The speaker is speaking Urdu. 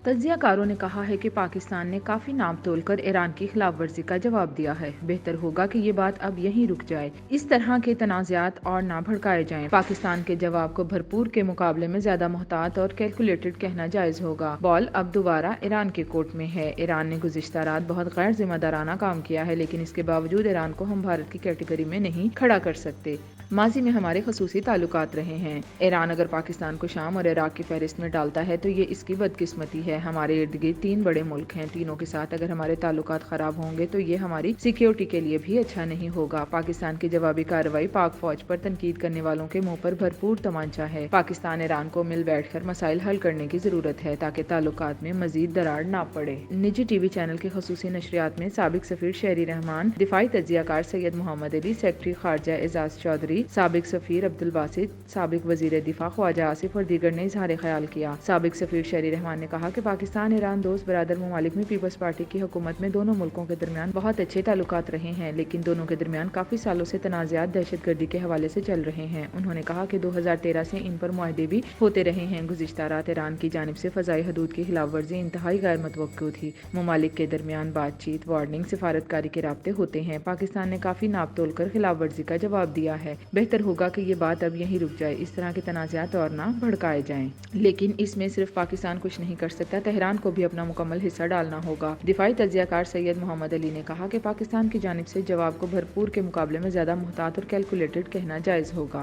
تجزیہ کاروں نے کہا ہے کہ پاکستان نے کافی ناپ تول کر ایران کی خلاف ورزی کا جواب دیا ہے۔ بہتر ہوگا کہ یہ بات اب یہیں رک جائے، اس طرح کے تنازعات اور نہ بھڑکائے جائیں۔ پاکستان کے جواب کو بھرپور کے مقابلے میں زیادہ محتاط اور کیلکولیٹڈ کہنا جائز ہوگا۔ بال اب دوبارہ ایران کے کورٹ میں ہے۔ ایران نے گزشتہ رات بہت غیر ذمہ دارانہ کام کیا ہے، لیکن اس کے باوجود ایران کو ہم بھارت کی کیٹیگری میں نہیں کھڑا کر سکتے۔ ماضی میں ہمارے خصوصی تعلقات رہے ہیں۔ ایران اگر پاکستان کو شام اور عراق کی فہرست میں ڈالتا ہے تو یہ اس کی بدقسمتی ہے۔ ہمارے ارد گرد 3 بڑے ملک ہیں، تینوں کے ساتھ اگر ہمارے تعلقات خراب ہوں گے تو یہ ہماری سیکیورٹی کے لیے بھی اچھا نہیں ہوگا۔ پاکستان کی جوابی کارروائی پاک فوج پر تنقید کرنے والوں کے منہ پر بھرپور تمانچہ ہے۔ پاکستان ایران کو مل بیٹھ کر مسائل حل کرنے کی ضرورت ہے تاکہ تعلقات میں مزید دراڑ نہ پڑے۔ نجی ٹی وی چینل کے خصوصی نشریات میں سابق سفیر شہری رحمان، دفاعی تجزیہ کار سید محمد علی، سیکرٹری خارجہ اعزاز چودھری، سابق سفیر عبدالباسط، سابق وزیر دفاع خواجہ آصف اور دیگر نے اظہار خیال کیا۔ سابق سفیر شہری رحمان نے کہا کہ پاکستان ایران دوست برادر ممالک میں پیپلز پارٹی کی حکومت میں دونوں ملکوں کے درمیان بہت اچھے تعلقات رہے ہیں، لیکن دونوں کے درمیان کافی سالوں سے تنازعات دہشت گردی کے حوالے سے چل رہے ہیں۔ انہوں نے کہا کہ 2013 سے ان پر معاہدے بھی ہوتے رہے ہیں۔ گزشتہ رات ایران کی جانب سے فضائی حدود کی خلاف ورزی انتہائی غیر متوقع تھی۔ ممالک کے درمیان بات چیت، وارننگ، سفارتکاری کے رابطے ہوتے ہیں۔ پاکستان نے کافی ناپ تول کر خلاف ورزی کا جواب دیا ہے۔ بہتر ہوگا کہ یہ بات اب یہیں رک جائے، اس طرح کے تنازعات اور نہ بھڑکائے جائیں۔ لیکن اس میں صرف پاکستان کچھ نہیں کر سکتا، تہران کو بھی اپنا مکمل حصہ ڈالنا ہوگا۔ دفاعی تجزیہ کار سید محمد علی نے کہا کہ پاکستان کی جانب سے جواب کو بھرپور کے مقابلے میں زیادہ محتاط اور کیلکولیٹڈ کہنا جائز ہوگا۔